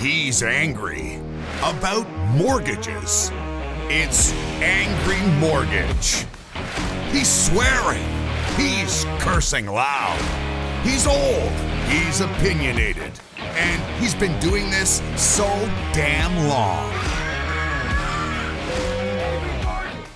He's angry about mortgages. It's Angry Mortgage. He's swearing. He's cursing loud. He's old. He's opinionated. And he's been doing this so damn long.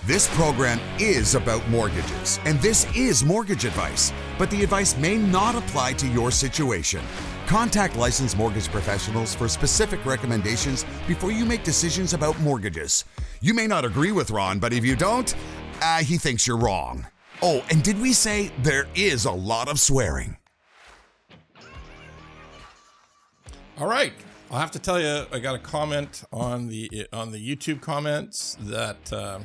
This program is about mortgages, and this is mortgage advice, but the advice may not apply to your situation. Contact licensed mortgage professionals for specific recommendations before you make decisions about mortgages. You may not agree with Ron, but if you don't, he thinks you're wrong. Oh, and did we say there is a lot of swearing? All right. I'll have to tell you, I got a comment on the YouTube comments that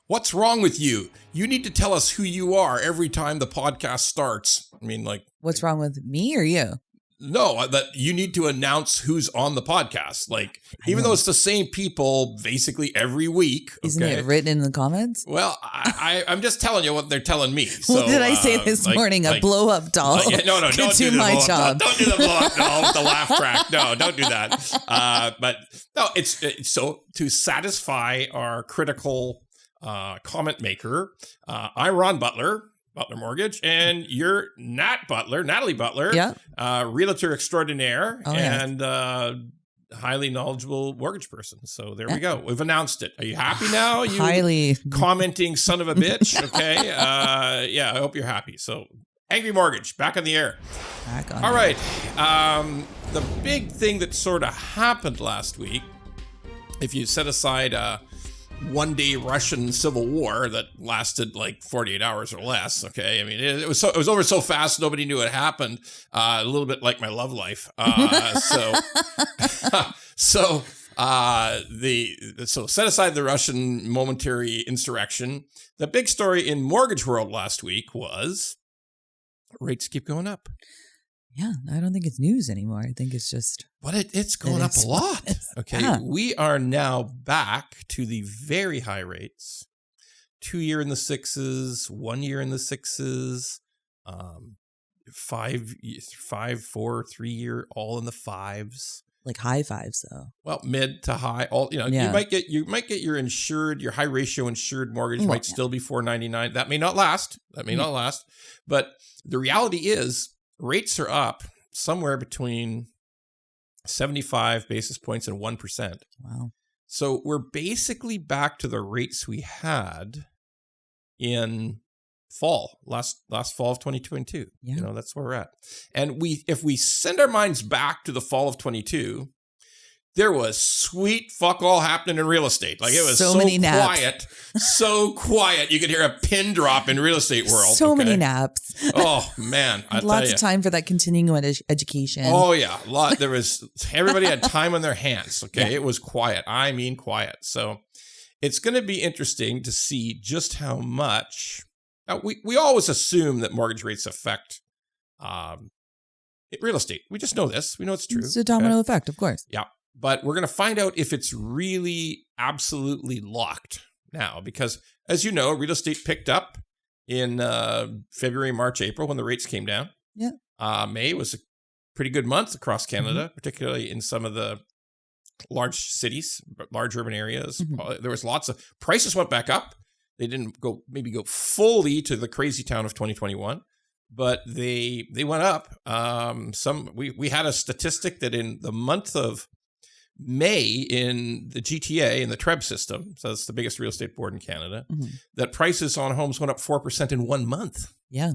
what's wrong with you? You need to tell us who you are every time the podcast starts. I mean, like, what's wrong with me or you? No, that you need to announce who's on the podcast. Like, even though it's the same people basically every week. Isn't it written in the comments? Well, I'm just telling you what they're telling me. So, what did I say this morning? A blow-up doll. No, don't do my job. Don't do the blow-up doll with the laugh track. No, don't do that. But no, it's so to satisfy our critical comment maker. I'm Ron Butler Mortgage, and you're Natalie Butler, realtor extraordinaire, and highly knowledgeable mortgage person. So there we go. We've announced it. Are you happy now? You highly commenting son of a bitch. Okay. Yeah, I hope you're happy. So Angry Mortgage, back on the air. All right. The big thing that sort of happened last week, if you set aside one-day Russian civil war that lasted like 48 hours or less. Okay, I mean it was over so fast nobody knew it happened. A little bit like my love life. So set aside the Russian momentary insurrection. The big story in mortgage world last week was rates keep going up. Yeah, I don't think it's news anymore. I think it's just... But it's going up a lot. Okay, we are now back to the very high rates. 2 year in the sixes, 1 year in the sixes, 5, 4, 3 year, all in the fives. Like high fives, though. Well, mid to high, all you might get your insured, your high ratio insured mortgage might still be 4.99. That may not last. But the reality is, rates are up somewhere between 75 basis points and 1%. Wow. So we're basically back to the rates we had in last fall of 2022. Yeah. That's where we're at. And if we send our minds back to the fall of 22, there was sweet fuck all happening in real estate. Like it was so many quiet, so quiet. You could hear a pin drop in real estate world. So many naps. Oh man, lots of time for that continuing education. Oh yeah, a lot. Everybody had time on their hands. Okay, It was quiet. I mean quiet. So it's going to be interesting to see just how much. We always assume that mortgage rates affect real estate. We just know this. We know it's true. It's a domino effect, of course. Yeah. But we're going to find out if it's really absolutely locked now, because as you know, real estate picked up in February, March, April when the rates came down. Yeah. May was a pretty good month across Canada, particularly in some of the large cities, large urban areas. There was lots of prices went back up. They didn't go fully to the crazy town of 2021, but they went up. We had a statistic that in the month of May in the GTA, in the TREB system, so that's the biggest real estate board in Canada, that prices on homes went up 4% in 1 month. Yeah.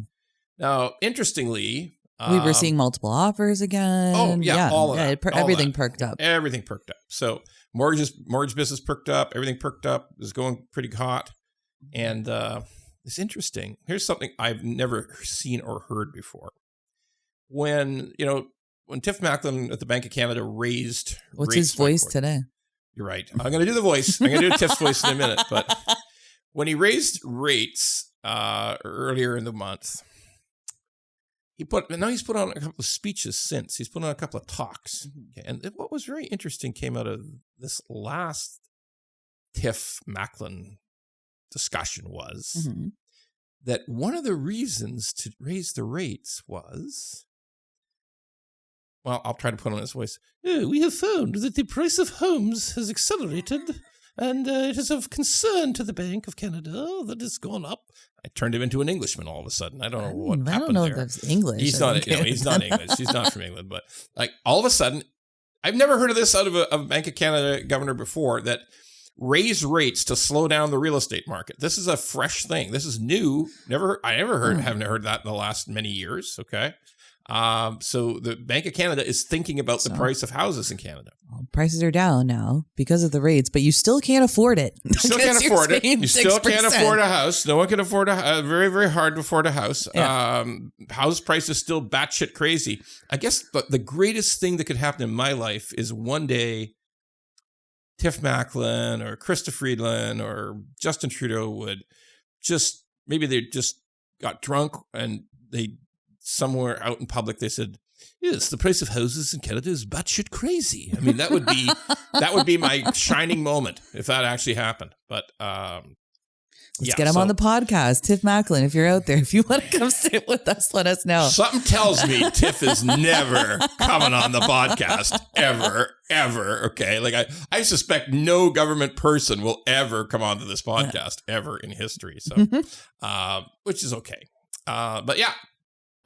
Now, interestingly... we were seeing multiple offers again. Oh, yeah, all of that. Everything perked up. Everything perked up. So mortgage business perked up. Everything perked up. It was going pretty hot. And it's interesting. Here's something I've never seen or heard before. When Tiff Macklin at the Bank of Canada raised What's his voice today? You're right. I'm going to do the voice. I'm going to do Tiff's voice in a minute. But when he raised rates earlier in the month, he's put on a couple of speeches since. He's put on a couple of talks. Okay, and what was very interesting came out of this last Tiff Macklin discussion was that one of the reasons to raise the rates was well, I'll try to put on his voice. Oh, we have found that the price of homes has accelerated, and it is of concern to the Bank of Canada that it's gone up. I turned him into an Englishman all of a sudden. I don't know what happened there. I don't know if that's English. He's not English. He's not from England. But like all of a sudden, I've never heard of this out of a Bank of Canada governor before, that raise rates to slow down the real estate market. This is a fresh thing. This is new. Haven't heard that in the last many years. Okay. So the Bank of Canada is thinking about the price of houses in Canada. Well, prices are down now because of the rates, but you still can't afford it. You still can't afford it. You still can't afford a house. No one can afford very, very hard to afford a house. Yeah. House prices still batshit crazy. I guess the greatest thing that could happen in my life is one day Tiff Macklin or Krista Friedland or Justin Trudeau would maybe they just got drunk and they somewhere out in public, they said, yes, the price of houses in Canada is batshit crazy. I mean, that would be my shining moment if that actually happened. But let's get him on the podcast. Tiff Macklin, if you're out there, if you want to come sit with us, let us know. Something tells me Tiff is never coming on the podcast, ever. Okay. Like I suspect no government person will ever come onto this podcast ever in history. So, which is okay. But yeah.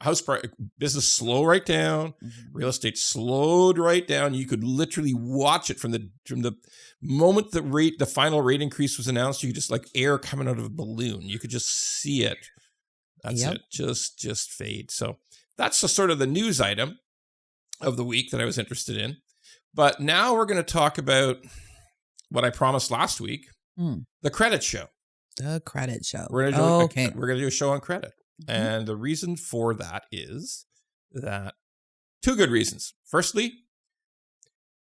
House price, business slow right down. Real estate slowed right down. You could literally watch it from the moment the final rate increase was announced. You could just like air coming out of a balloon. You could just see it. That's it. Just fade. So that's the sort of the news item of the week that I was interested in. But now we're going to talk about what I promised last week: the credit show. The credit show. We're going to do a show on credit. And the reason for that is that two good reasons. Firstly,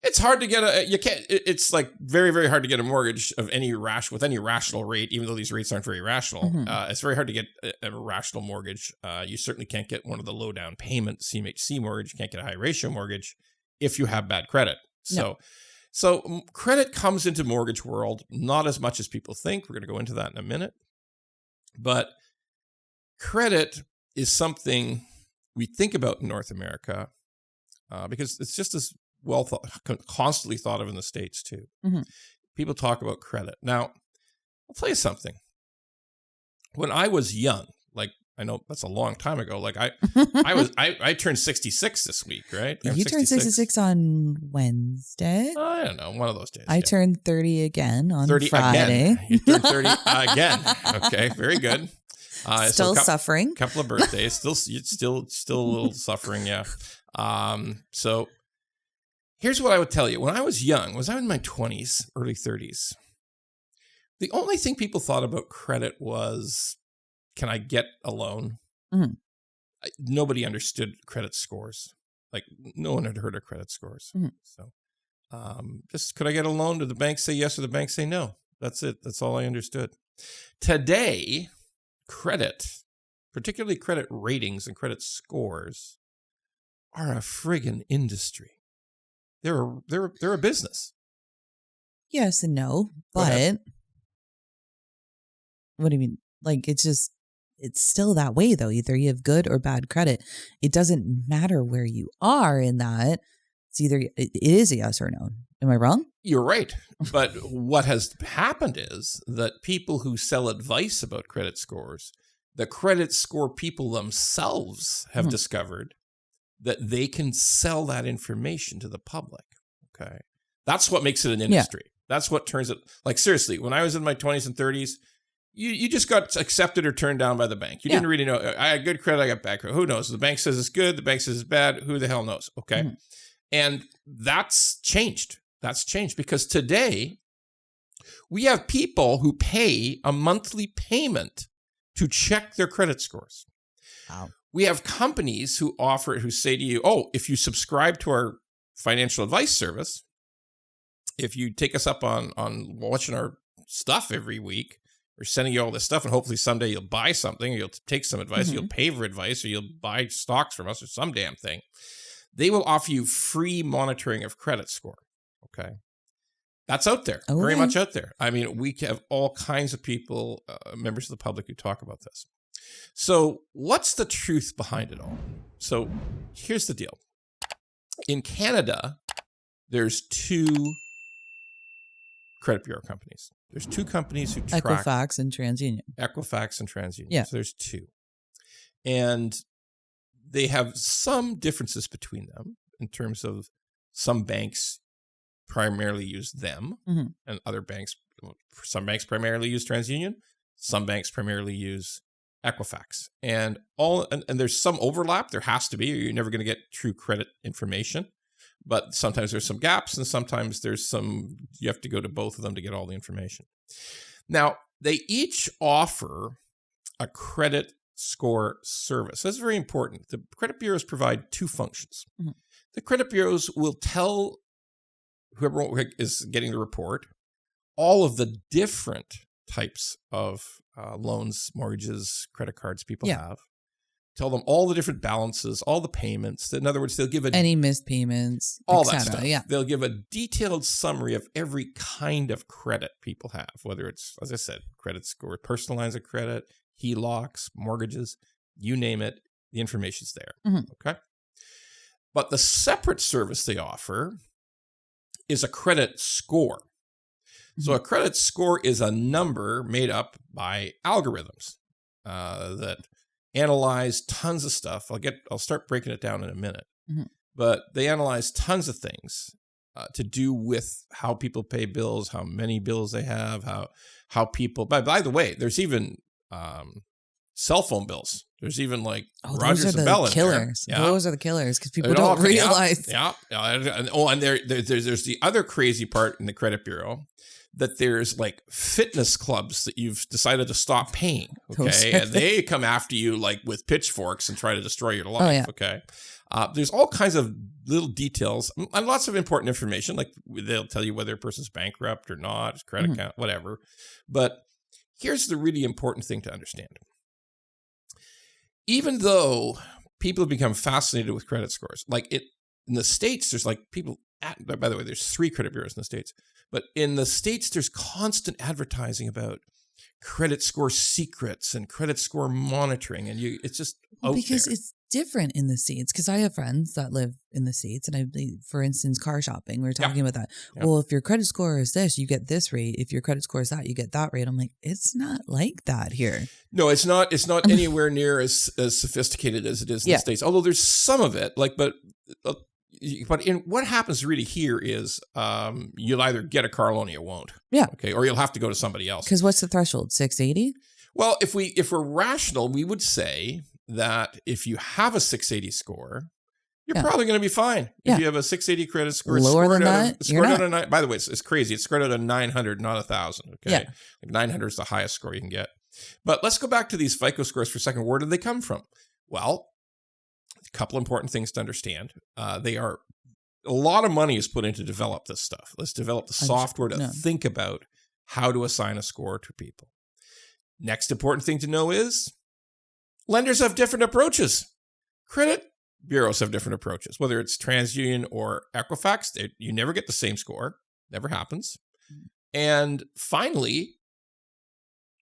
it's hard to get it's like very, very hard to get a mortgage of with any rational rate, even though these rates aren't very rational. It's very hard to get a rational mortgage. You certainly can't get one of the low down payment CMHC mortgage. You can't get a high ratio mortgage if you have bad credit. No. So credit comes into mortgage world, not as much as people think. We're going to go into that in a minute. But credit is something we think about in North America because it's just as well constantly thought of in the States too. People talk about credit. Now, I'll tell you something. When I was young, like I know that's a long time ago. Like I turned 66 this week, right? You turned 66 on Wednesday. I don't know, one of those days. I turned 30 again on Friday. Again. You turned 30 again. Okay, very good. Still suffering. Couple of birthdays. Still a little suffering. Yeah. So here's what I would tell you. When I was young, was I in my 20s, early 30s? The only thing people thought about credit was, can I get a loan? Nobody understood credit scores. Like no one had heard of credit scores. So just could I get a loan? Did the bank say yes or the bank say no? That's it. That's all I understood. Today, credit, particularly credit ratings and credit scores, are a friggin' industry. They're a business. Yes and no, but what do you mean? Like it's still that way though. Either you have good or bad credit. It doesn't matter where you are in that. It's either it is a yes or no. Am I wrong? You're right. But what has happened is that people who sell advice about credit scores, the credit score people themselves have discovered that they can sell that information to the public. Okay. That's what makes it an industry. Yeah. That's what turns it, like seriously, when I was in my 20s and 30s, you just got accepted or turned down by the bank. You didn't really know. I had good credit, I got bad credit. Who knows? The bank says it's good, the bank says it's bad. Who the hell knows? Okay. And that's changed. That's changed because today we have people who pay a monthly payment to check their credit scores. Wow. We have companies who say to you, oh, if you subscribe to our financial advice service, if you take us up on watching our stuff every week, we're sending you all this stuff and hopefully someday you'll buy something or you'll take some advice, or you'll pay for advice or you'll buy stocks from us or some damn thing. They will offer you free monitoring of credit score. Okay. That's out there, very much out there. I mean, we have all kinds of people, members of the public who talk about this. So what's the truth behind it all? So here's the deal. In Canada, there's 2 credit bureau companies. There's 2 companies who track Equifax and TransUnion. Equifax and TransUnion. Yeah. So there's 2. And they have some differences between them in terms of some banks primarily use them, and some banks primarily use TransUnion. Some banks primarily use Equifax. And there's some overlap. There has to be, or you're never going to get true credit information. But sometimes there's some gaps, and sometimes you have to go to both of them to get all the information. Now, they each offer a credit score service. That's very important. The credit bureaus provide 2 functions. The credit bureaus will tell whoever is getting the report all of the different types of loans, mortgages, credit cards people have. Tell them all the different balances, all the payments. In other words, they'll give any missed payments, all that stuff. Yeah. They'll give a detailed summary of every kind of credit people have, whether it's, as I said, credit score, personal lines of credit, HELOCs, mortgages, you name it, the information's there. Okay. But the separate service they offer is a credit score. So a credit score is a number made up by algorithms that analyze tons of stuff. I'll start breaking it down in a minute. But they analyze tons of things to do with how people pay bills, how many bills they have, how people. By the way, there's even cell phone bills. There's even Rogers and Bell in killers. There. Yeah. Those are the killers because people don't realize. Yeah. And there's the other crazy part in the credit bureau, that there's fitness clubs that you've decided to stop paying. Okay. And they come after you with pitchforks and try to destroy your life. Oh, yeah. Okay. There's all kinds of little details and lots of important information. They'll tell you whether a person's bankrupt or not, credit account, whatever. But here's the really important thing to understand. Even though people have become fascinated with credit scores, in the States, there's people by the way, there's 3 credit bureaus in the States, but in the States, there's constant advertising about credit score secrets and credit score monitoring. And it's just because it's different in the States. Because I have friends that live in the States, and for instance, car shopping, we were talking about that. Yeah. Well, if your credit score is this, you get this rate. If your credit score is that, you get that rate. I'm like, it's not like that here. No, it's not. It's not anywhere near as sophisticated as it is in the States. Although there's some of it, but in what happens really here is you'll either get a car loan or you won't. Yeah. Okay. Or you'll have to go to somebody else. Because what's the threshold? 680? Well, if we're rational, we would say that if you have a 680 score, you're probably going to be fine. If you have a 680 credit score, lower than that, you're not. By the way, it's crazy. It's scored out of 900, not 1,000. Okay. Yeah. 900 is the highest score you can get. But let's go back to these FICO scores for a second. Where did they come from? Well, a couple important things to understand. A lot of money is put in to develop this stuff. Let's develop the software to think about how to assign a score to people. Next important thing to know is lenders have different approaches. Credit bureaus have different approaches, whether it's TransUnion or Equifax. You never get the same score. Never happens. And finally,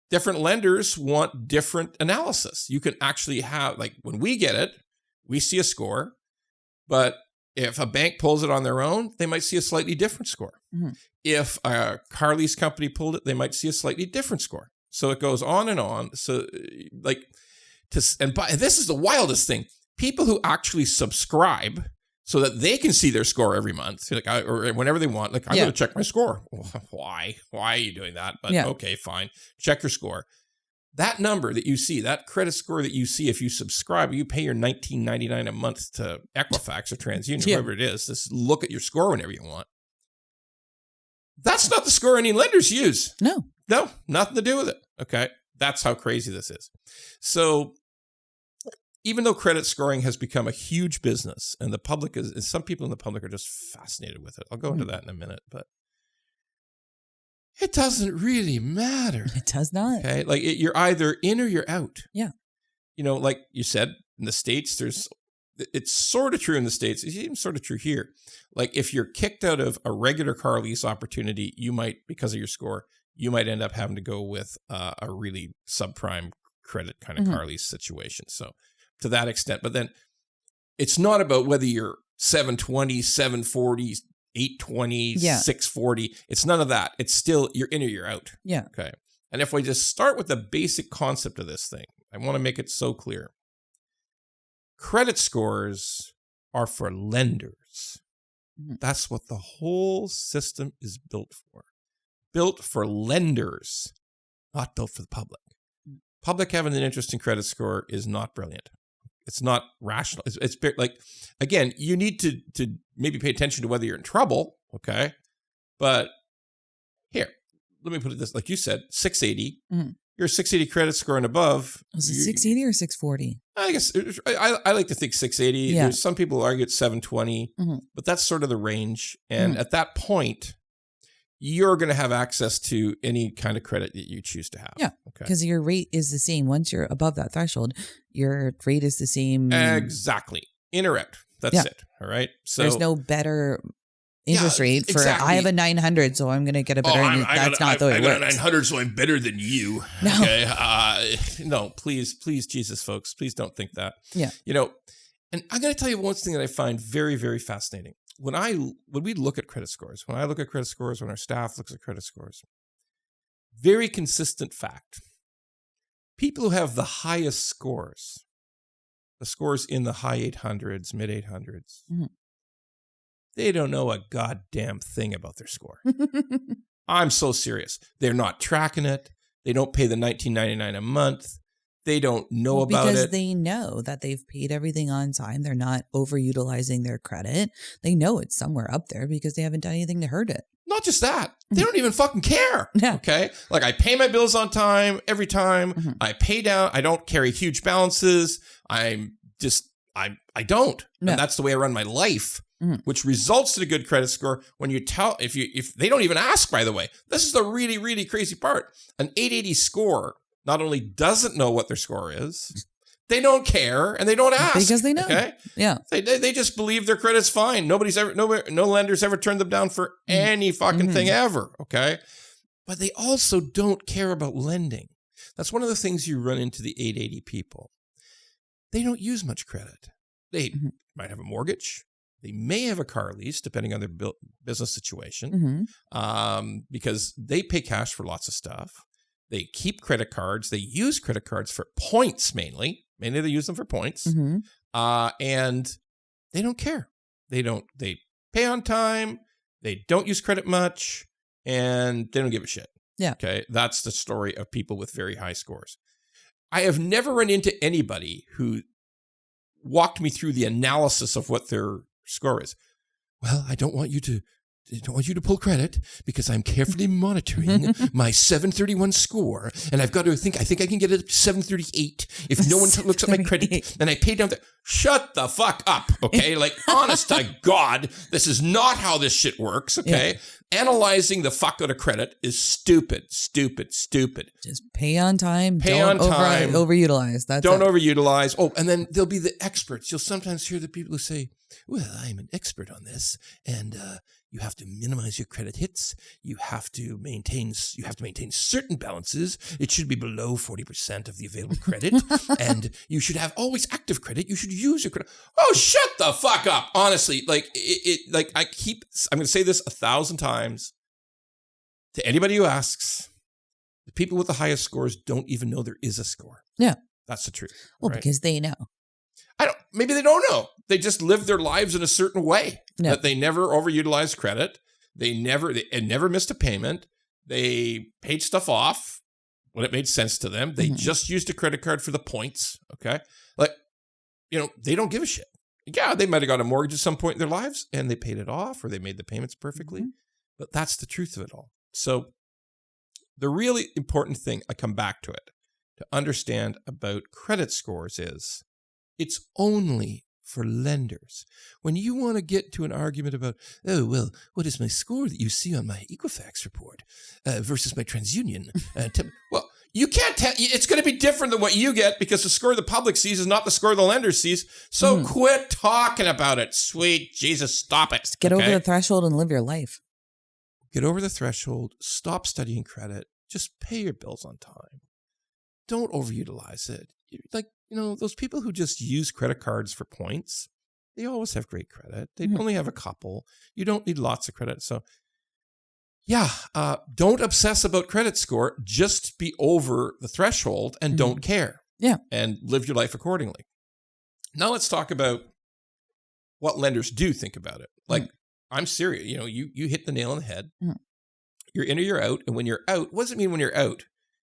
different lenders want different analysis. You can actually have, when we get it, we see a score, but if a bank pulls it on their own, they might see a slightly different score. If a car lease company pulled it, they might see a slightly different score. So it goes on and on. So this is the wildest thing. People who actually subscribe so that they can see their score every month, or whenever they want, I'm going to check my score. Why? Why are you doing that? But okay, fine. Check your score. That number that you see, that credit score that you see, if you subscribe, you pay your $19.99 a month to Equifax or TransUnion, whoever it is. Just look at your score whenever you want. That's not the score any lenders use. No, nothing to do with it. Okay, that's how crazy this is. So, even though credit scoring has become a huge business, and the public some people in the public are just fascinated with it. I'll go into that in a minute, but it doesn't really matter. It does not. Okay. You're either in or you're out. Yeah. Like you said, in the States, it's sort of true in the States. It's even sort of true here. If you're kicked out of a regular car lease opportunity, you might, because of your score, you might end up having to go with a really subprime credit kind of car lease situation. So to that extent, but then it's not about whether you're 720, 740, 820, 640. It's none of that. It's still you're in or you're out. Yeah. Okay. And if we just start with the basic concept of this thing, I want to make it so clear. Credit scores are for lenders. That's what the whole system is built for. Built for lenders, not built for the public. Public having an interest in credit score is not brilliant. It's not rational. It's like, again, you need to maybe pay attention to whether you're in trouble, okay? But here, let me put it this, like you said, 680. You're a 680 credit score and above. Was it 680 or 640? I guess I like to think 680. Yeah. There's some people argue it's 720, but that's sort of the range. And at that point, you're going to have access to any kind of credit that you choose to have. Yeah, because your rate is the same. Once you're above that threshold, your rate is the same. Exactly. In or out. That's it. All right. So there's no better interest rate for, exactly. I have a 900, so I'm going to get a better. That's not the way it works. I got a 900, so I'm better than you. No. Okay. No, please, Jesus, folks, please don't think that. Yeah. You know, and I'm going to tell you one thing that I find very, very fascinating. When we look at credit scores, when I look at credit scores, when our staff looks at credit scores, very consistent fact. People who have the highest scores, the scores in the high 800s, mid 800s, they don't know a goddamn thing about their score. I'm so serious. They're not tracking it. They don't pay the $19.99 a month. They don't know about it. Because they know that they've paid everything on time. They're not overutilizing their credit. They know it's somewhere up there because they haven't done anything to hurt it. Not just that. They don't even fucking care. Yeah. Okay. Like I pay my bills on time every time. I pay down. I don't carry huge balances. I don't. No. And that's the way I run my life, which results in a good credit score when you tell, if they don't even ask, by the way. This is the really, really crazy part. An 880 score not only doesn't know what their score is, they don't care and they don't ask. Because they know. Okay? Yeah. They just believe their credit's fine. No lender's ever turned them down for any fucking thing ever. Okay. But they also don't care about lending. That's one of the things you run into the 880 people. They don't use much credit. They might have a mortgage. They may have a car lease, depending on their business situation, because they pay cash for lots of stuff. They keep credit cards. They use credit cards for points mainly. Mainly they use them for points. And they don't care. They pay on time. They don't use credit much. And they don't give a shit. Yeah. Okay. That's the story of people with very high scores. I have never run into anybody who walked me through the analysis of what their score is. Well, I don't want you to pull credit because I'm carefully monitoring my 731 score, and I've got to think. I think I can get it to 738 if no one looks at my credit, and I pay down there. Shut the fuck up, okay? Like, honest to God, this is not how this shit works, okay? Yeah. Analyzing the fuck out of credit is stupid. Just pay on time. Pay on time. Overutilize. Don't overutilize. Oh, and then there'll be the experts. You'll sometimes hear the people who say, well, I'm an expert on this, and you have to minimize your credit hits. You have to maintain certain balances. It should be below 40% of the available credit. And you should have always active credit. You should use your credit. Oh, shut the fuck up. Honestly, I'm going to say this 1,000 times to anybody who asks. The people with the highest scores don't even know there is a score. Yeah. That's the truth. Well, right? because they know. Maybe they don't know. They just live their lives in a certain way that they never overutilized credit. They never missed a payment. They paid stuff off when it made sense to them. They just used a credit card for the points. Okay. Like, they don't give a shit. Yeah, they might have got a mortgage at some point in their lives and they paid it off or they made the payments perfectly. But that's the truth of it all. So the really important thing, I come back to it, to understand about credit scores is it's only for lenders. When you want to get to an argument about, oh, well, what is my score that you see on my Equifax report versus my TransUnion? Well, you can't tell. It's going to be different than what you get because the score the public sees is not the score the lender sees. So quit talking about it. Sweet Jesus, stop it. Just get over the threshold and live your life. Get over the threshold. Stop studying credit. Just pay your bills on time. Don't overutilize it. Like, those people who just use credit cards for points, they always have great credit. They only have a couple. You don't need lots of credit. So don't obsess about credit score. Just be over the threshold and don't care. Yeah. And live your life accordingly. Now let's talk about what lenders do think about it. Like, I'm serious. You know, you hit the nail on the head. You're in or you're out. And when you're out, what does it mean when you're out?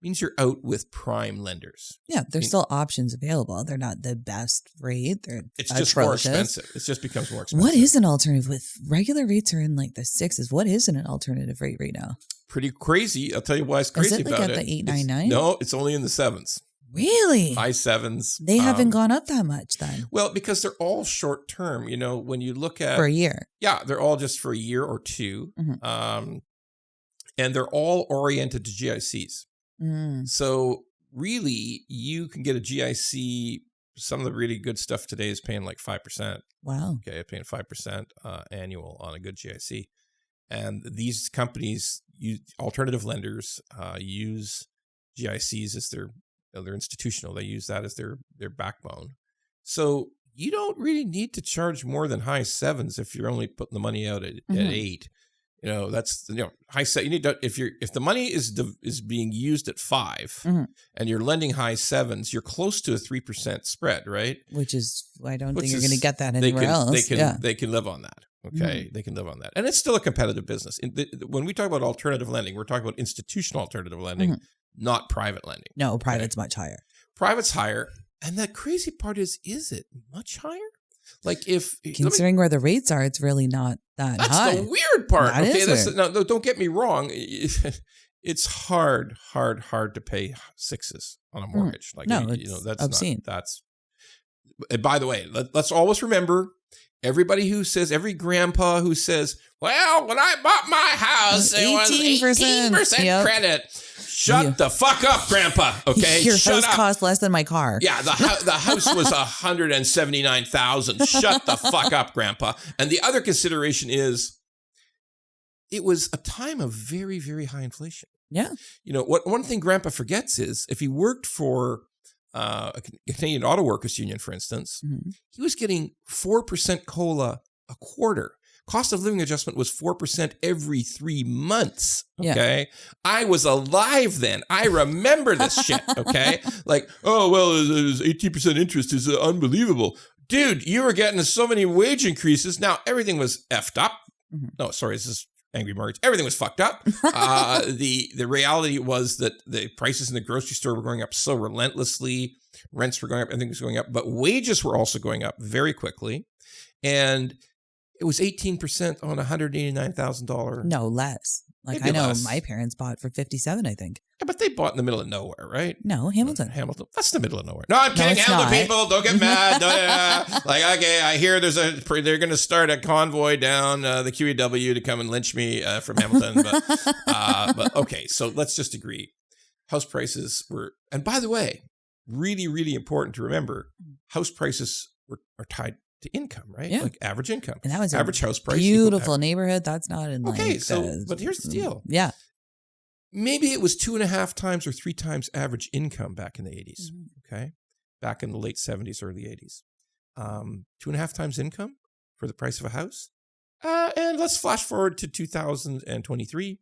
It means you're out with prime lenders. Yeah, there's still options available. They're not the best rate. It's just more expensive. It just becomes more expensive. What is an alternative? With regular rates are in like the 6s. What is an alternative rate right now? Pretty crazy. I'll tell you why it's crazy about it. Is it like at the 899? No, it's only in the 7s. Really? High 7s. They haven't gone up that much then. Well, because they're all short term. You know, when you look at... For a year. Yeah, they're all just for a year or two. And they're all oriented to GICs. So really, you can get a GIC. Some of the really good stuff today is paying like 5%. Wow. Okay, paying 5% annual on a good GIC. And these companies, alternative lenders, use GICs as they're institutional. They use that as their backbone. So you don't really need to charge more than high 7s if you're only putting the money out at 8. You know, that's, high set. You need to, if the money is being used at 5 and you're lending high 7s, you're close to a 3% spread, right? Which is, I don't think you're going to get that anywhere else. They can live on that. Okay. They can live on that. And it's still a competitive business. When we talk about alternative lending, we're talking about institutional alternative lending, not private lending. No, private's much higher. Private's higher. And the crazy part is it much higher? Like considering where the rates are, it's really not that high. That's the weird part. That is weird. No, don't get me wrong. It's hard to pay 6s on a mortgage. Like, that's obscene. And by the way, let's always remember every grandpa who says, well, when I bought my house, it was 18% credit. Shut the fuck up, Grandpa. Okay, your house cost less than my car. Yeah, the house was $179,000. Shut the fuck up, Grandpa. And the other consideration is, it was a time of very, very high inflation. Yeah. You know what? One thing Grandpa forgets is if he worked for a Canadian Auto Workers Union, for instance, he was getting 4% COLA a quarter. Cost of living adjustment was 4% every 3 months. Okay. Yeah. I was alive then. I remember this shit. Okay. Like, oh, well, 18% interest is unbelievable. Dude, you were getting so many wage increases. Now everything was effed up. No, sorry. This is Angry Mortgage. Everything was fucked up. The reality was that the prices in the grocery store were going up so relentlessly. Rents were going up. Everything was going up. But wages were also going up very quickly. And it was 18% on $189,000. No, less. Like, maybe I know less. My parents bought for $57,000, I think. Yeah, but they bought in the middle of nowhere, right? No, Hamilton. That's the middle of nowhere. No, I'm kidding. Hamilton people, don't get mad. Like, okay, I hear they're going to start a convoy down the QEW to come and lynch me from Hamilton. But okay, so let's just agree. House prices were, and by the way, really, really important to remember, house prices are tied to income, right? Yeah. Like average income. And that was average house price. Beautiful neighborhood. That's not in but here's the deal. Yeah. Maybe it was 2.5 times or 3 times average income back in the 80s. Okay. Back in the late 70s, early 80s. 2.5 times income for the price of a house. And let's flash forward to 2023.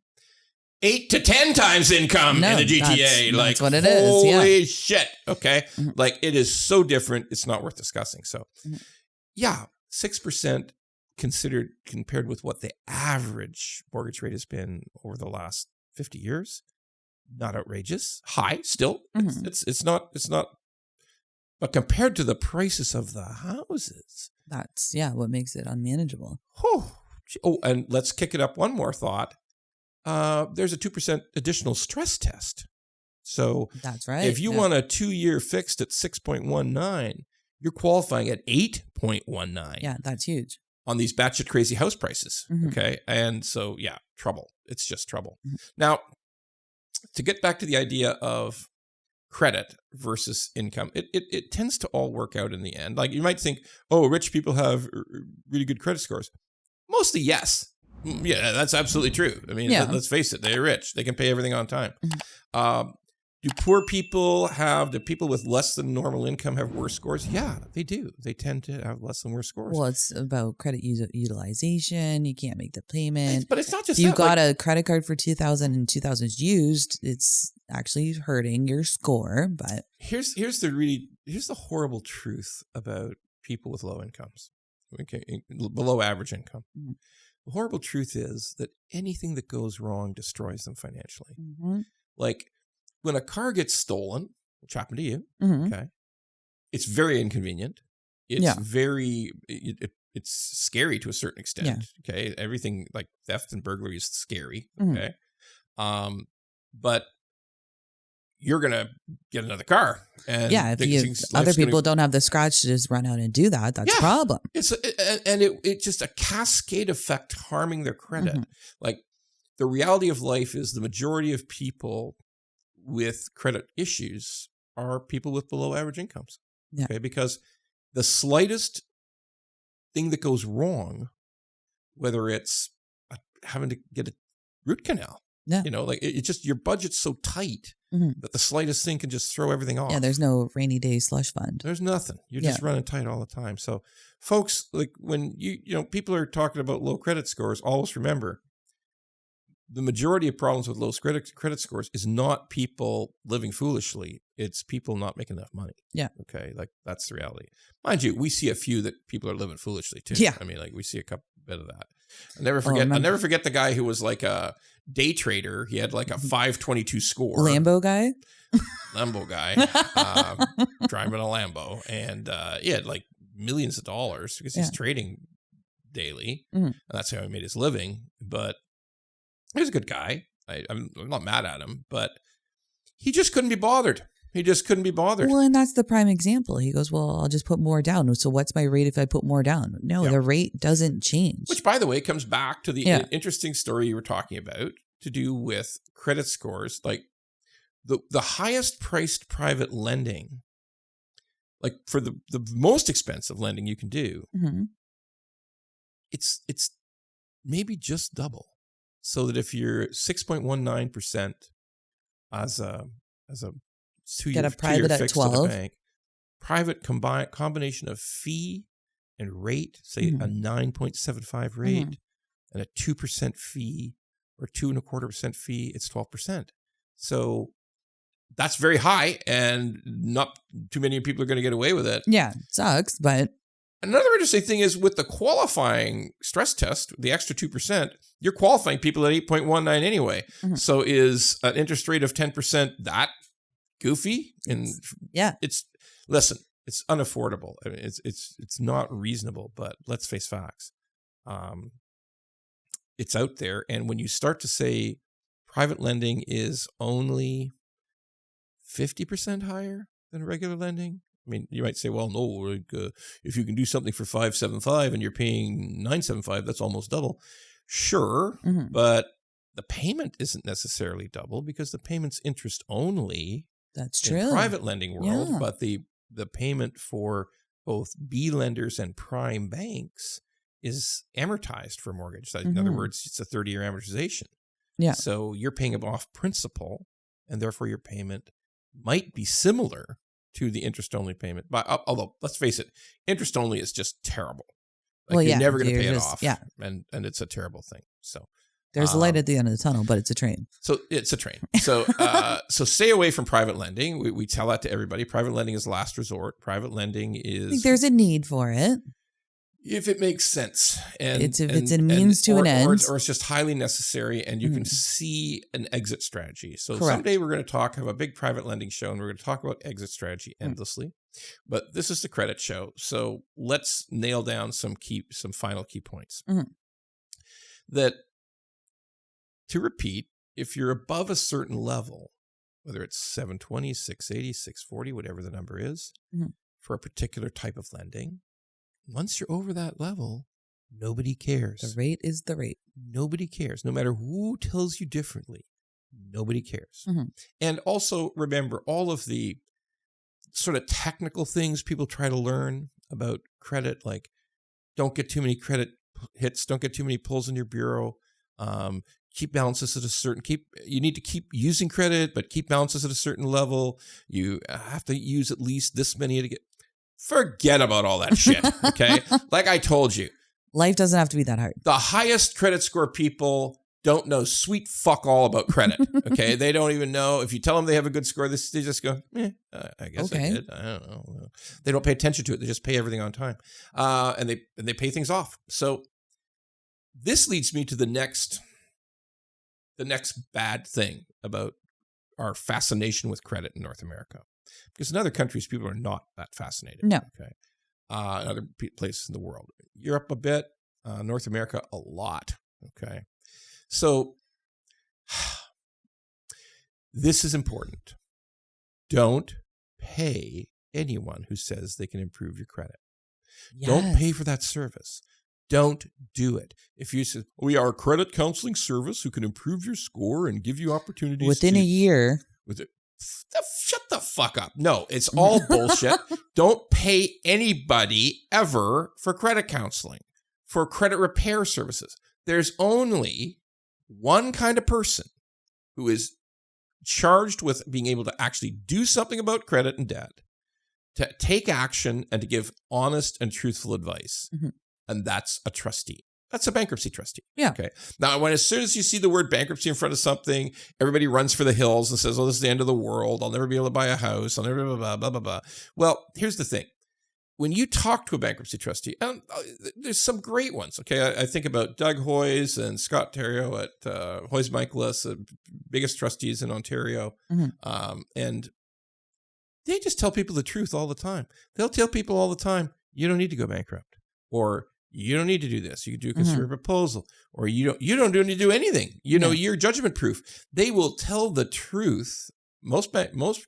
8 to 10 times income in the GTA. That's what it is. Holy shit. Okay. Like, it is so different. It's not worth discussing. So, 6% compared with what the average mortgage rate has been over the last 50 years. Not outrageous. High still. It's not, but compared to the prices of the houses. That's, what makes it unmanageable. Oh, and let's kick it up one more thought. There's a 2% additional stress test. So that's right. If you want a 2-year fixed at 6.19, you're qualifying at 8.19. Yeah, that's huge. On these batshit crazy house prices. Okay. And so, trouble. It's just trouble. Now, to get back to the idea of credit versus income, it tends to all work out in the end. Like, you might think, oh, rich people have really good credit scores. Mostly, yes. Yeah, that's absolutely true. I mean, let's face it. They're rich. They can pay everything on time. Do poor people do people with less than normal income have worse scores? Yeah, they do. They tend to have less than worse scores. Well, it's about credit utilization. You can't make the payment. But it's not just you that. got a credit card for 2,000 and 2,000's used. It's actually hurting your score. But here's the horrible truth about people with low incomes, okay, below average income. Mm-hmm. The horrible truth is that anything that goes wrong destroys them financially. Mm-hmm. Like when a car gets stolen, which happened to you, okay, it's very inconvenient. It's it's scary to a certain extent. Okay, everything like theft and burglary is scary. Okay, but you're gonna get another car, and if other people don't have the scratch to just run out and do that, that's a problem. It's just a cascade effect harming their credit. Mm-hmm. Like the reality of life is the majority of people with credit issues are people with below average incomes. Yeah. Okay, because the slightest thing that goes wrong, whether it's having to get a root canal, like it's just your budget's so tight that the slightest thing can just throw everything off. Yeah, there's no rainy day slush fund. There's nothing. You're just running tight all the time. So, folks, like when people are talking about low credit scores, always remember the majority of problems with low credit scores is not people living foolishly. It's people not making enough money. Yeah. Okay. Like that's the reality. Mind you, we see a few that people are living foolishly too. Yeah. I mean, like we see a couple bit of that. I'll never forget the guy who was like a day trader. He had like a 522 score. Lambo guy, driving a Lambo. And he had like millions of dollars because he's trading daily. Mm-hmm. And that's how he made his living. But he was a good guy. I'm not mad at him, but he just couldn't be bothered. Well, and that's the prime example. He goes, well, I'll just put more down. So what's my rate if I put more down? No, the rate doesn't change. Which, by the way, comes back to the interesting story you were talking about to do with credit scores. Like the highest priced private lending, like for the most expensive lending you can do, it's maybe just double. So that if you're 6.19% as a 2-year private at fixed 12, at a bank, private combination of fee and rate, say a 9.75 rate and a 2% fee or 2.25% fee, it's 12%. So that's very high, and not too many people are going to get away with it. Yeah, it sucks, but. Another interesting thing is with the qualifying stress test, the extra 2%, you're qualifying people at 8.19 anyway. Mm-hmm. So is an interest rate of 10% that goofy? And it's unaffordable. I mean, it's not reasonable, but let's face facts. It's out there. And when you start to say private lending is only 50% higher than regular lending, I mean, you might say, well, no, like, if you can do something for 5.75 and you're paying 9.75, that's almost double. Sure, but the payment isn't necessarily double because the payment's interest only. That's true. In the private lending world, but the payment for both B lenders and prime banks is amortized for mortgage. So in other words, it's a 30-year amortization. Yeah. So you're paying off principal, and therefore your payment might be similar to the interest-only payment. But although, let's face it, interest-only is just terrible. Like you're never going to pay it off. Yeah. And it's a terrible thing. So there's a light at the end of the tunnel, but it's a train. So it's a train. So so stay away from private lending. We tell that to everybody. Private lending is last resort. Private lending is... I think there's a need for it. If it makes sense. And it's a means to an end. Or it's just highly necessary, and you can see an exit strategy. So someday we're going to have a big private lending show, and we're going to talk about exit strategy endlessly. But this is the credit show. So let's nail down some final key points. That, to repeat, if you're above a certain level, whether it's 720, 680, 640, whatever the number is, for a particular type of lending, once you're over that level, nobody cares. The rate is the rate. Nobody cares. No matter who tells you differently, nobody cares. And also remember all of the sort of technical things people try to learn about credit, like don't get too many credit hits, don't get too many pulls in your bureau, Keep balances at a certain, you need to keep using credit, but keep balances at a certain level. You have to use at least this many to get, forget about all that shit. Okay. Like I told you, life doesn't have to be that hard. The highest credit score people don't know sweet fuck all about credit. Okay. They don't even know. If you tell them they have a good score, they just go, I guess I did. I don't know. They don't pay attention to it. They just pay everything on time. And they pay things off. So this leads me to the next bad thing about our fascination with credit in North America. Because in other countries, people are not that fascinated. No. Okay. In other places in the world. Europe a bit, North America a lot. Okay. So this is important. Don't pay anyone who says they can improve your credit. Yes. Don't pay for that service. Don't do it. If you say, we are a credit counseling service who can improve your score and give you opportunities within a year. Shut the fuck up. No, it's all bullshit. Don't pay anybody ever for credit counseling, for credit repair services. There's only one kind of person who is charged with being able to actually do something about credit and debt, to take action and to give honest and truthful advice. Mm-hmm. And that's a trustee. That's a bankruptcy trustee. Yeah. Okay. Now, as soon as you see the word bankruptcy in front of something, everybody runs for the hills and says, oh, this is the end of the world. I'll never be able to buy a house. I'll never blah, blah, blah, blah, blah. Well, here's the thing. When you talk to a bankruptcy trustee, there's some great ones. Okay. I think about Doug Hoyes and Scott Terrio at Hoyes Michaelis, the biggest trustees in Ontario. Mm-hmm. And they just tell people the truth all the time. They'll tell people all the time, you don't need to go bankrupt, or you don't need to do this. You can do a consumer proposal, or you don't need to do anything. You're judgment proof. They will tell the truth. Most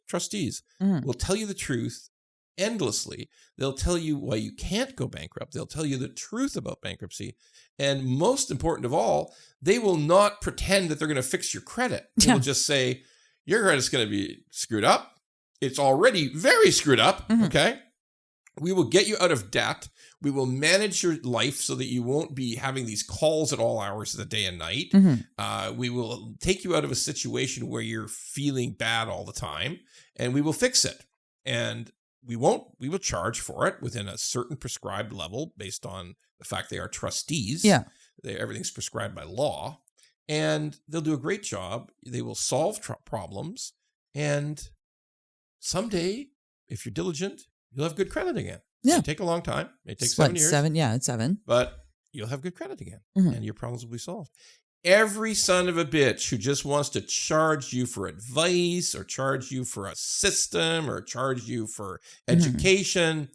trustees will tell you the truth endlessly. They'll tell you why you can't go bankrupt. They'll tell you the truth about bankruptcy. And most important of all, they will not pretend that they're going to fix your credit. They will just say, your credit's going to be screwed up. It's already very screwed up. Mm-hmm. Okay. We will get you out of debt. We will manage your life so that you won't be having these calls at all hours of the day and night. Mm-hmm. We will take you out of a situation where you're feeling bad all the time, and we will fix it. And we will charge for it within a certain prescribed level based on the fact they are trustees. Yeah. Everything's prescribed by law, and they'll do a great job. They will solve problems. And someday, if you're diligent, you'll have good credit again. Yeah. It'll take a long time. It takes 7 years. It's 7. But you'll have good credit again, and your problems will be solved. Every son of a bitch who just wants to charge you for advice, or charge you for a system, or charge you for education,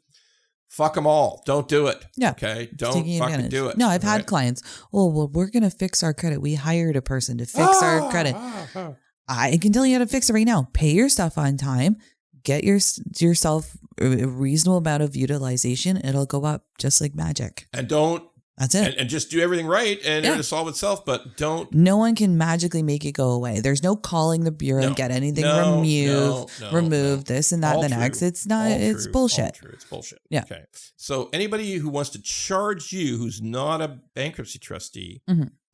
fuck them all. Don't do it. Yeah. Okay? Don't fucking do it. No, I've had clients, well, we're going to fix our credit. We hired a person to fix our credit. I can tell you how to fix it right now. Pay your stuff on time. Get yourself a reasonable amount of utilization. It'll go up just like magic. And don't. That's it. And just do everything right, and it'll solve itself. But don't. No one can magically make it go away. There's no calling the bureau and get anything removed. This and that and the next. It's not. It's bullshit. It's bullshit. Yeah. Okay. So anybody who wants to charge you, who's not a bankruptcy trustee,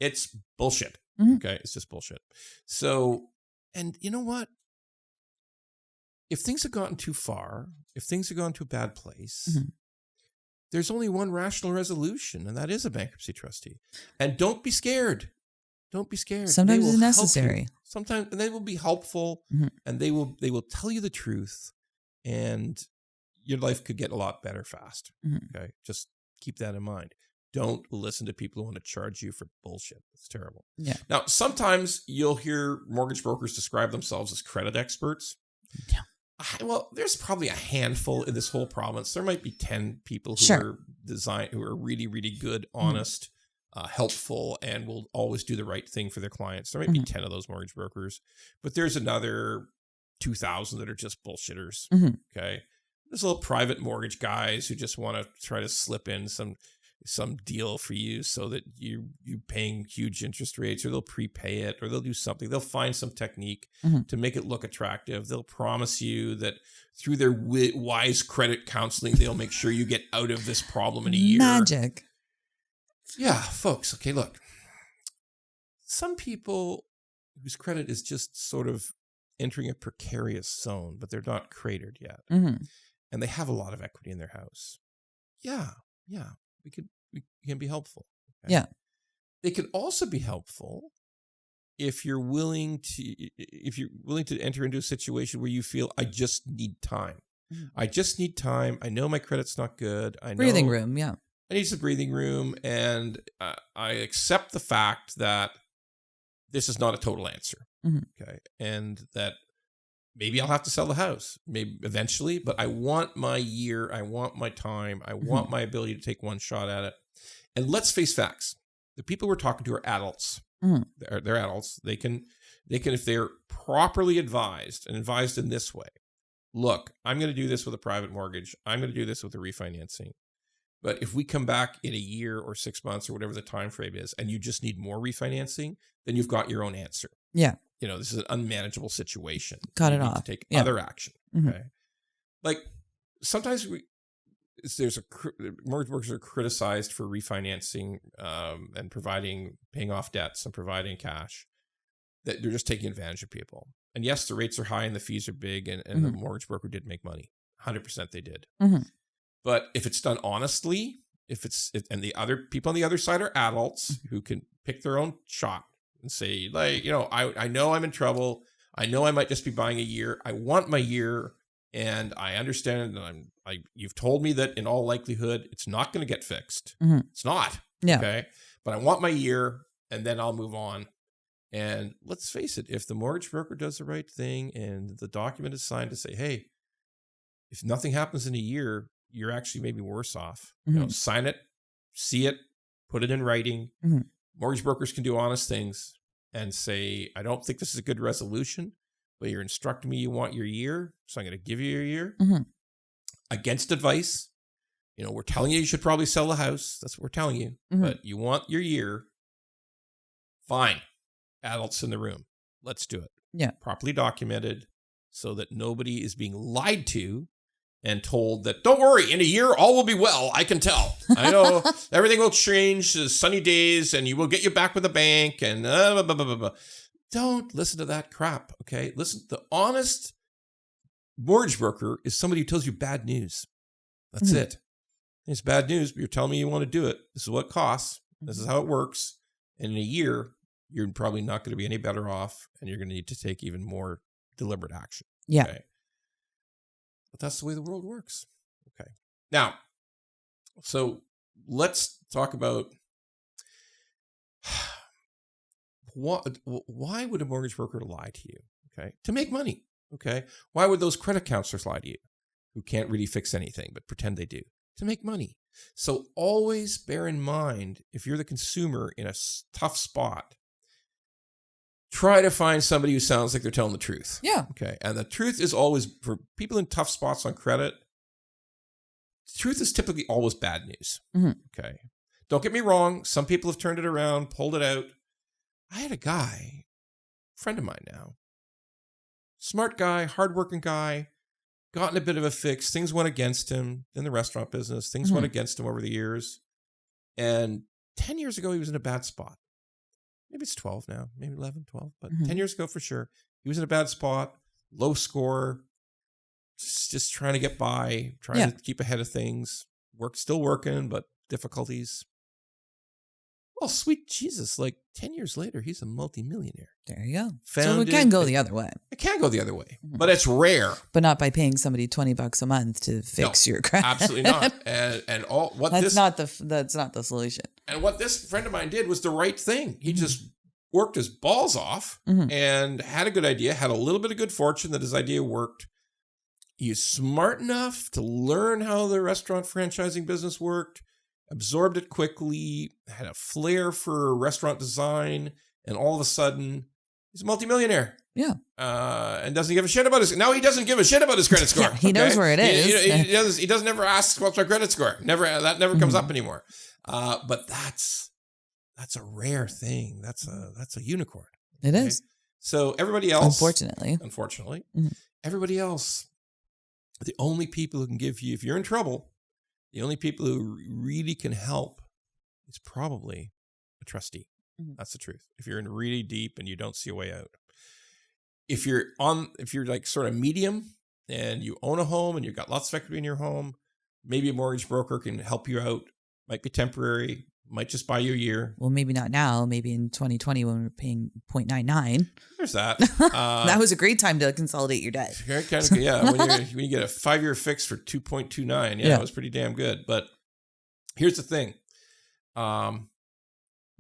it's bullshit. Okay. It's just bullshit. So, and you know what? If things have gotten too far, if things have gone to a bad place, there's only one rational resolution, and that is a bankruptcy trustee. And don't be scared. Don't be scared. Sometimes it's necessary. Sometimes, and they will be helpful, and they will tell you the truth, and your life could get a lot better fast. Okay, just keep that in mind. Don't listen to people who want to charge you for bullshit. It's terrible. Yeah. Now, sometimes you'll hear mortgage brokers describe themselves as credit experts. Yeah. Well, there's probably a handful in this whole province. There might be 10 people who are really, really good, honest, helpful, and will always do the right thing for their clients. There might be 10 of those mortgage brokers, but there's another 2,000 that are just bullshitters. Okay. There's little private mortgage guys who just want to try to slip in some deal for you so that you paying huge interest rates, or they'll prepay it, or they'll do something. They'll find some technique to make it look attractive. They'll promise you that through their wise credit counseling, they'll make sure you get out of this problem in a year. Magic. Yeah, folks. Okay, look. some people whose credit is just sort of entering a precarious zone, but they're not cratered yet. Mm-hmm. And they have a lot of equity in their house. Yeah, we can be helpful. Okay? Yeah. They can also be helpful if you're willing to enter into a situation where you feel, I just need time. Mm-hmm. I just need time. I know my credit's not good. I know breathing room. Yeah. I need some breathing room, and I accept the fact that this is not a total answer. Mm-hmm. Okay. And that maybe I'll have to sell the house, maybe eventually, but I want my year. I want my time. I want my ability to take one shot at it. And let's face facts. The people we're talking to are adults. Mm-hmm. They're adults. They can, if they're properly advised and advised in this way, look, I'm going to do this with a private mortgage. I'm going to do this with a refinancing. But if we come back in a year or 6 months or whatever the time frame is, and you just need more refinancing, then you've got your own answer. Yeah. This is an unmanageable situation. Cut you it need off. To take other action. Mm-hmm. Okay. Like sometimes mortgage brokers are criticized for refinancing and paying off debts and providing cash. That they're just taking advantage of people. And yes, the rates are high and the fees are big, and the mortgage broker did make money. 100% they did. Mm-hmm. But if it's done honestly, and the other people on the other side are adults who can pick their own shot and say, like, I know I'm in trouble. I know I might just be buying a year. I want my year, and I understand that you've told me that in all likelihood it's not going to get fixed. Mm-hmm. It's not. Yeah. Okay. But I want my year, and then I'll move on. And let's face it, if the mortgage broker does the right thing and the document is signed to say, hey, if nothing happens in a year, you're actually maybe worse off. Mm-hmm. Sign it, see it, put it in writing. Mm-hmm. Mortgage brokers can do honest things and say, I don't think this is a good resolution, but you're instructing me you want your year, so I'm going to give you your year. Mm-hmm. Against advice. We're telling you should probably sell the house. That's what we're telling you. Mm-hmm. But you want your year. Fine. Adults in the room. Let's do it. Yeah. Properly documented so that nobody is being lied to and told that, don't worry, in a year, all will be well. I can tell. I know everything will change. Sunny days, and we'll get you back with the bank. And blah, blah, blah, blah. Don't listen to that crap. Okay. Listen, the honest mortgage broker is somebody who tells you bad news. That's it. It's bad news, but you're telling me you want to do it. This is what it costs. This is how it works. And in a year, you're probably not going to be any better off, and you're going to need to take even more deliberate action. Yeah. Okay? But that's the way the world works. Okay. Now, so let's talk about why would a mortgage broker lie to you? Okay. To make money. Okay. Why would those credit counselors lie to you who can't really fix anything but pretend they do? To make money. So always bear in mind, if you're the consumer in a tough spot, try to find somebody who sounds like they're telling the truth. Yeah. Okay. And the truth is always, for people in tough spots on credit, the truth is typically always bad news. Mm-hmm. Okay. Don't get me wrong. Some people have turned it around, pulled it out. I had a guy, friend of mine now, smart guy, hardworking guy, got in a bit of a fix. Things went against him in the restaurant business. Things went against him over the years. And 10 years ago, he was in a bad spot. Maybe it's 12 now, maybe 11, 12, but 10 years ago for sure. He was in a bad spot, low score, just trying to get by, trying to keep ahead of things. Still working, but difficulties. Well, sweet Jesus, like 10 years later, he's a multimillionaire. There you go. So it can go the other way. It can go the other way, but it's rare. But not by paying somebody $20 a month to fix your credit. Absolutely not. And all what that's not the solution. And what this friend of mine did was the right thing. He just worked his balls off and had a good idea, had a little bit of good fortune that his idea worked. He's smart enough to learn how the restaurant franchising business worked, absorbed it quickly, had a flair for restaurant design, and all of a sudden, he's a multimillionaire. Yeah. And doesn't give a shit about he doesn't give a shit about his credit score. Yeah, he knows where it is. He doesn't ever ask what's my credit score. That never comes up anymore. But that's a rare thing. That's a unicorn. It is. So everybody else, unfortunately, everybody else, the only people who can give you, if you're in trouble, the only people who really can help is probably a trustee. That's the truth. If you're in really deep and you don't see a way out. If you're like sort of medium and you own a home and you've got lots of equity in your home, maybe a mortgage broker can help you out. Might be temporary, might just buy you a year. Well, maybe not now. Maybe in 2020 when we're paying 0.99. There's that. That was a great time to consolidate your debt. Yeah, when you get a 5-year fix for 2.29, it was pretty damn good. But here's the thing.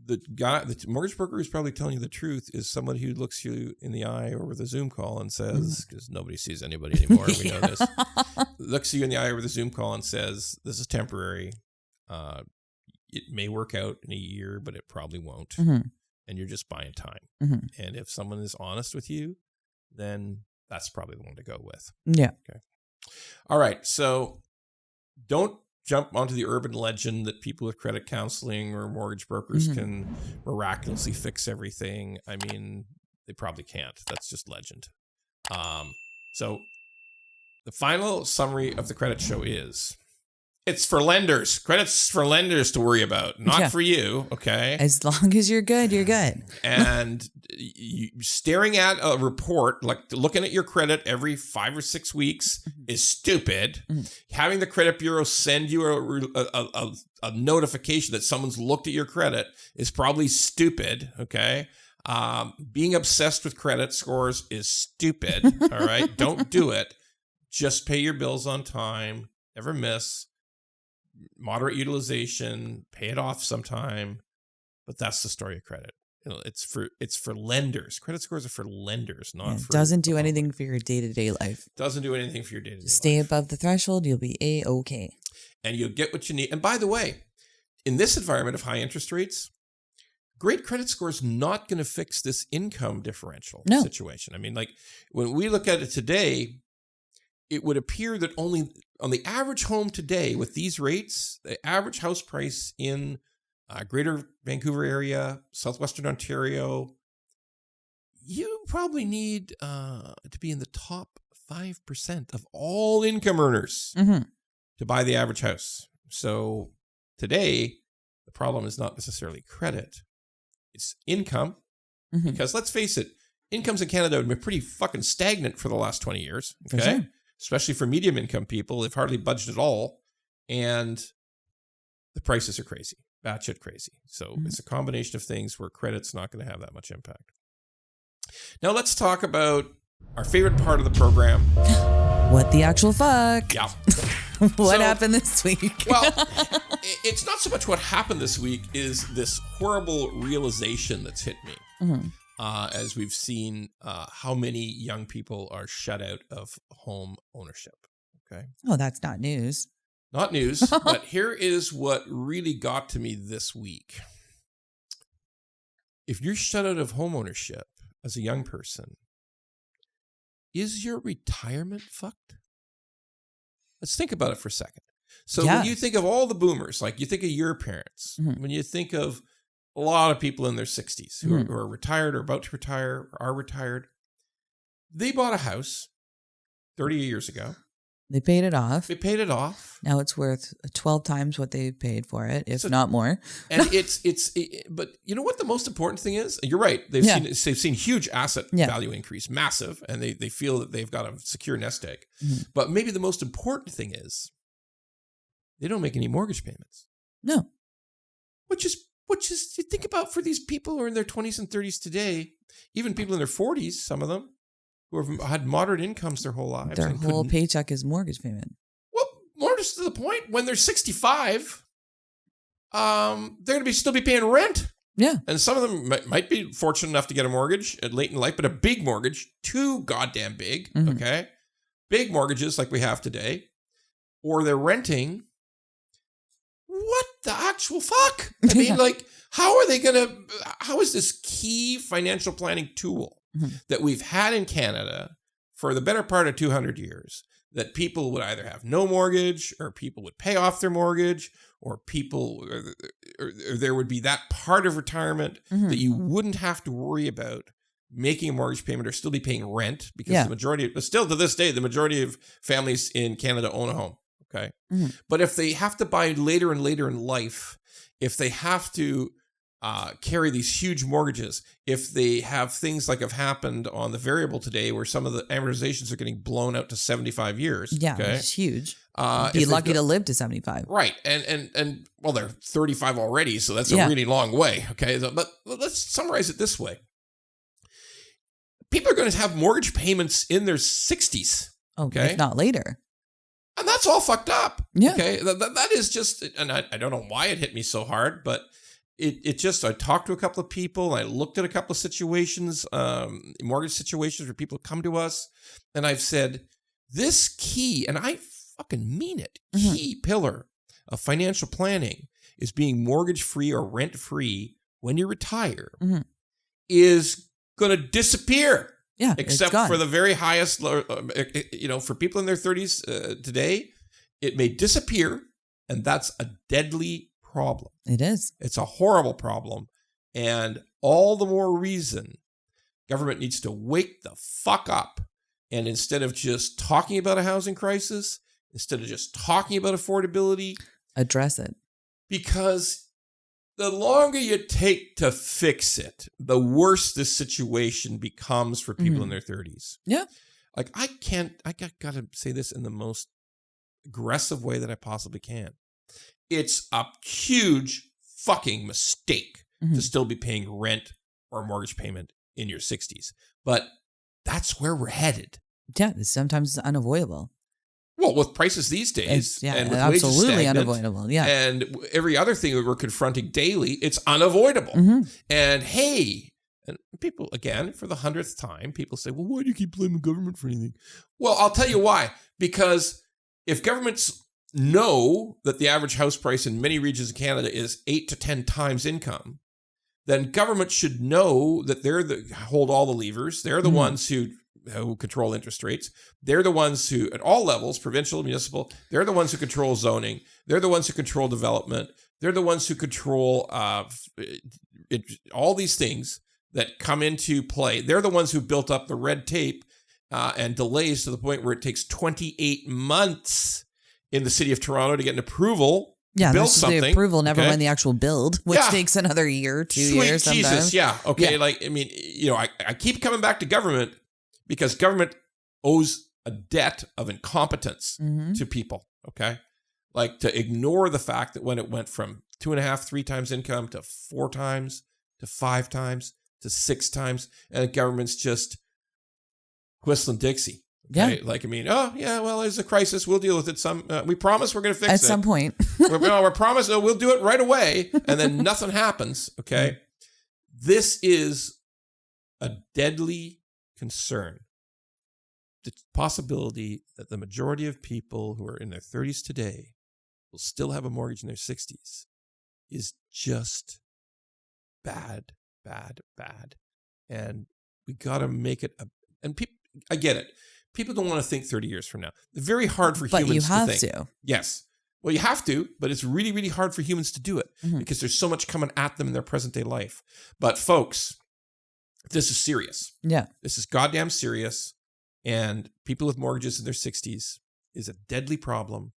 The mortgage broker who's probably telling you the truth is someone who looks you in the eye over the Zoom call and says, because nobody sees anybody anymore, we know this, looks you in the eye over the Zoom call and says, this is temporary. It may work out in a year, but it probably won't. And you're just buying time. And if someone is honest with you, then that's probably the one to go with. Yeah. Okay. All right. So don't jump onto the urban legend that people with credit counseling or mortgage brokers can miraculously fix everything. I mean, they probably can't. That's just legend. So the final summary of the credit show is it's for lenders. Credit's for lenders to worry about, not for you. Okay. As long as you're good, you're good. And staring at a report, like looking at your credit every 5 or 6 weeks is stupid. Having the credit bureau send you a notification that someone's looked at your credit is probably stupid. Okay. Being obsessed with credit scores is stupid. All right. Don't do it. Just pay your bills on time. Never miss. Moderate utilization, pay it off sometime, but that's the story of credit. It's for lenders. Credit scores are for lenders, not for. Doesn't do anything for your day-to-day life. Doesn't do anything for your day-to-day life. Stay above the threshold, you'll be A-okay. And you'll get what you need. And by the way, in this environment of high interest rates, great credit score is not going to fix this income differential situation. I mean, like when we look at it today, it would appear that only on the average home today with these rates, the average house price in Greater Vancouver area, Southwestern Ontario, you probably need to be in the top 5% of all income earners to buy the average house. So today, the problem is not necessarily credit. It's income. Because let's face it, incomes in Canada have been pretty fucking stagnant for the last 20 years. Okay. For sure. Especially for medium income people, they've hardly budged at all. And the prices are crazy, batshit crazy. So it's a combination of things where credit's not going to have that much impact. Now let's talk about our favorite part of the program. What the actual fuck? Yeah. What happened this week? Well, it's not so much what happened this week is this horrible realization that's hit me. As we've seen how many young people are shut out of home ownership. Okay. Oh, that's not news. Not news, but here is what really got to me this week. If you're shut out of home ownership as a young person, is your retirement fucked? Let's think about it for a second. So when you think of all the boomers, like you think of your parents, when you think of a lot of people in their 60s who are retired or about to retire or are retired. They bought a house 30 years ago. They paid it off. Now it's worth 12 times what they paid for it, if not more. And but you know what the most important thing is? You're right. They've seen huge asset value increase, massive, and they feel that they've got a secure nest egg. But maybe the most important thing is they don't make any mortgage payments. No. Which is you think about for these people who are in their 20s and 30s today, even people in their 40s, some of them, who have had moderate incomes their whole lives. Their whole paycheck is mortgage payment. Well, more just to the point, when they're 65, they're going to still be paying rent. Yeah. And some of them might be fortunate enough to get a mortgage late in life, but a big mortgage, too goddamn big, okay? Big mortgages like we have today. Or they're renting. What the actual fuck? I mean, like, how is this key financial planning tool that we've had in Canada for the better part of 200 years, that people would either have no mortgage or people would pay off their mortgage or there would be that part of retirement that you wouldn't have to worry about making a mortgage payment or still be paying rent because still to this day, the majority of families in Canada own a home. Okay. But if they have to buy later and later in life, if they have to carry these huge mortgages, if they have things like have happened on the variable today where some of the amortizations are getting blown out to 75 years. Yeah, okay? It's huge. Be lucky to live to 75. Right. And well, they're 35 already, so that's a really long way. Okay. But let's summarize it this way. People are going to have mortgage payments in their 60s. Okay. If not later. And that's all fucked up. Yeah. Okay. That is just, and I don't know why it hit me so hard, but it just, I talked to a couple of people. I looked at a couple of situations, mortgage situations where people come to us, and I've said, this key, and I fucking mean it, key pillar of financial planning is being mortgage-free or rent-free when you retire is going to disappear. Yeah, except for the very highest, for people in their 30s today, it may disappear, and that's a deadly problem. It is. It's a horrible problem, and all the more reason government needs to wake the fuck up, and instead of just talking about a housing crisis, instead of just talking about affordability, address it. Because the longer you take to fix it, the worse this situation becomes for people in their 30s. Yeah. Like I got to say this in the most aggressive way that I possibly can. It's a huge fucking mistake to still be paying rent or mortgage payment in your 60s. But that's where we're headed. Yeah, sometimes it's unavoidable. Well, with prices these days, and with absolutely wages unavoidable. Yeah, and every other thing that we're confronting daily, it's unavoidable. And hey, and people again for the 100th time, people say, "Well, why do you keep blaming government for anything?" Well, I'll tell you why. Because if governments know that the average house price in many regions of Canada is 8 to 10 times income, then government should know that hold all the levers. They're the ones who control interest rates. They're the ones who, at all levels, provincial, municipal, they're the ones who control zoning. They're the ones who control development. They're the ones who control all these things that come into play. They're the ones who built up the red tape and delays to the point where it takes 28 months in the city of Toronto to get an approval. Yeah, build that's something. The approval, never mind the actual build, which takes another year, 2 years sometimes. Jesus, yeah. Okay, like, I mean, I keep coming back to government because government owes a debt of incompetence to people, okay? Like, to ignore the fact that when it went from 2.5, 3 times income to 4 times, to 5 times, to 6 times, and the government's just whistling Dixie. Okay? Yeah. Like, I mean, well, there's a crisis. We'll deal with it. We promise we're going to fix it. At some point. we're promised we'll do it right away. And then nothing happens. Okay. This is a deadly concern. The possibility that the majority of people who are in their 30s today will still have a mortgage in their 60s is just bad, bad, bad. And we got to make it and people, I get it. People don't want to think 30 years from now. It's very hard for humans to think. But you have to. Yes. Well, you have to, but it's really, really hard for humans to do it because there's so much coming at them in their present day life. But folks, this is serious. Yeah. This is goddamn serious. And people with mortgages in their 60s is a deadly problem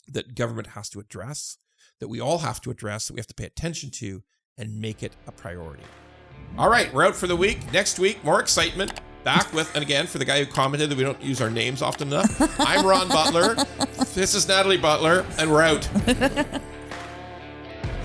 that government has to address, that we all have to address, that we have to pay attention to and make it a priority. All right, we're out for the week. Next week, more excitement. Back with, and again, for the guy who commented that we don't use our names often enough, I'm Ron Butler. This is Natalie Butler, and we're out.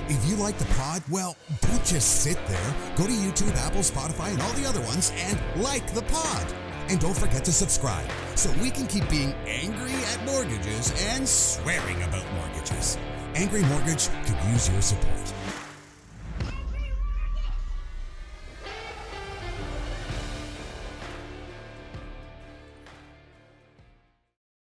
If you like the pod, well, don't just sit there. Go to YouTube, Apple, Spotify, and all the other ones and like the pod. And don't forget to subscribe so we can keep being angry at mortgages and swearing about mortgages. Angry Mortgage could use your support.